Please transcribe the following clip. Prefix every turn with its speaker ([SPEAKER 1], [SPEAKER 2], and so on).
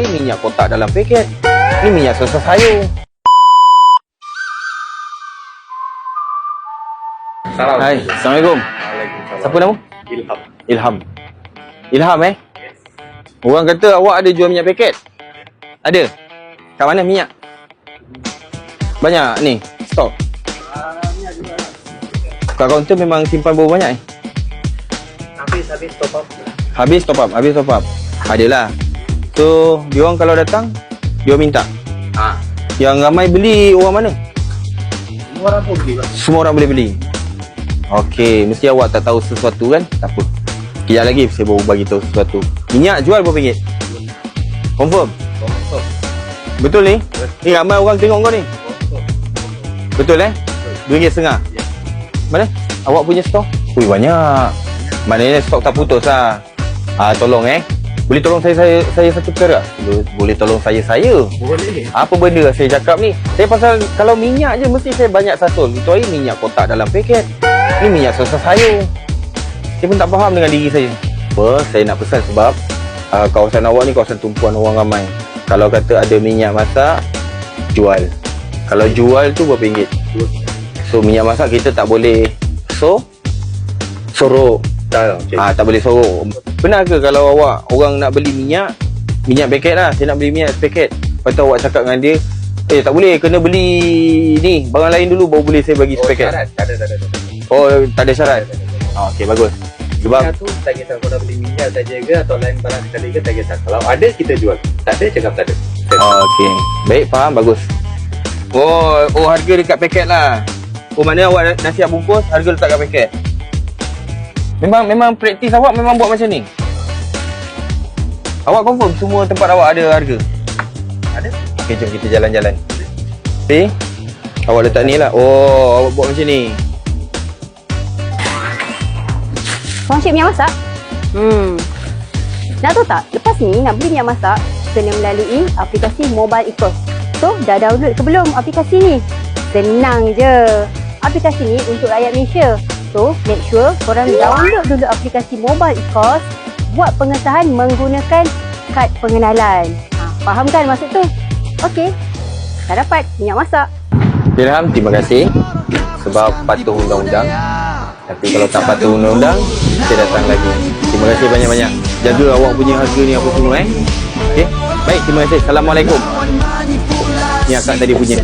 [SPEAKER 1] Ini minyak kotak dalam paket. Ini minyak selesai sayur. Hai, Assalamualaikum.
[SPEAKER 2] Waalaikumsalam.
[SPEAKER 1] Siapa nama?
[SPEAKER 2] Ilham.
[SPEAKER 1] Ilham. Ilham
[SPEAKER 2] Yes.
[SPEAKER 1] Orang kata awak ada jual minyak paket. Ada? Kat mana minyak? Banyak ni, stok. Kat kaunter memang simpan berapa banyak
[SPEAKER 2] Habis top up.
[SPEAKER 1] Habis top up. Adalah. So, diorang kalau datang, diorang minta. Yang ramai beli orang mana?
[SPEAKER 2] Semua orang pun beli, Pak.
[SPEAKER 1] Semua orang boleh beli. Okey, mesti awak tak tahu sesuatu kan? Tak apa. Kejap lagi saya baru bagi tahu sesuatu. Minyak jual berapa ringgit? Confirm?
[SPEAKER 2] Kosong.
[SPEAKER 1] Betul ni? Ni ramai orang tengok kau ni. Betul RM2.5?
[SPEAKER 2] Ya.
[SPEAKER 1] Mana? Awak punya stok? Ui, banyak. Maknanya stok tak putus lah. Tolong boleh tolong saya satu perkara? Boleh tolong saya?
[SPEAKER 2] Boleh.
[SPEAKER 1] Apa benda saya cakap ni? Saya pasal kalau minyak je mesti saya banyak sasul. Itu hari minyak kotak dalam paket. Ni minyak selesai sayur. Saya pun tak faham dengan diri saya. Saya nak pesan sebab kawasan awak ni kawasan tumpuan orang ramai. Kalau kata ada minyak masak, jual. Kalau jual tu berapa ringgit? So minyak masak kita tak boleh sorok. Tak boleh sorok. Benar ke kalau awak orang nak beli minyak paket lah, saya nak beli minyak paket, lepas tu awak cakap dengan dia, tak boleh, kena beli ni barang lain dulu baru boleh saya bagi sepaket?
[SPEAKER 2] Tak ada.
[SPEAKER 1] Tak ada syarat? Okey, bagus. Sebab
[SPEAKER 2] Minyak tu tak kisah kau dah beli minyak saja ke atau lain barang sekali ke, tak kisah. Kalau ada kita jual. Tak ada cakap tak ada.
[SPEAKER 1] okey, baik, faham, bagus. Harga dekat paket lah. Maknanya awak dah siap bungkus, harga letak kat paket. Memang praktis awak memang buat macam ni. Awak confirm semua tempat awak ada harga?
[SPEAKER 2] Ada.
[SPEAKER 1] Okey, jom kita jalan-jalan. Awak letak ni lah. Awak buat macam ni.
[SPEAKER 3] Konsep minyak masak? Nak tahu tak? Lepas ni nak beli minyak masak, kena melalui aplikasi Mobile Ecos. So, dah download ke belum aplikasi ni? Senang je. Aplikasi ni untuk rakyat Malaysia. So, make sure korang download dulu aplikasi Mobile Ecos, buat pengesahan menggunakan kad pengenalan. Faham kan maksud tu? Okey, dah dapat minyak masak.
[SPEAKER 1] Ilham, terima kasih sebab patuh undang-undang. Tapi kalau tak patuh undang-undang, saya datang lagi. Terima kasih banyak-banyak. Jaga awak punya harga ni apa semua Okey. Baik, terima kasih. Assalamualaikum. Ni akak tadi punya.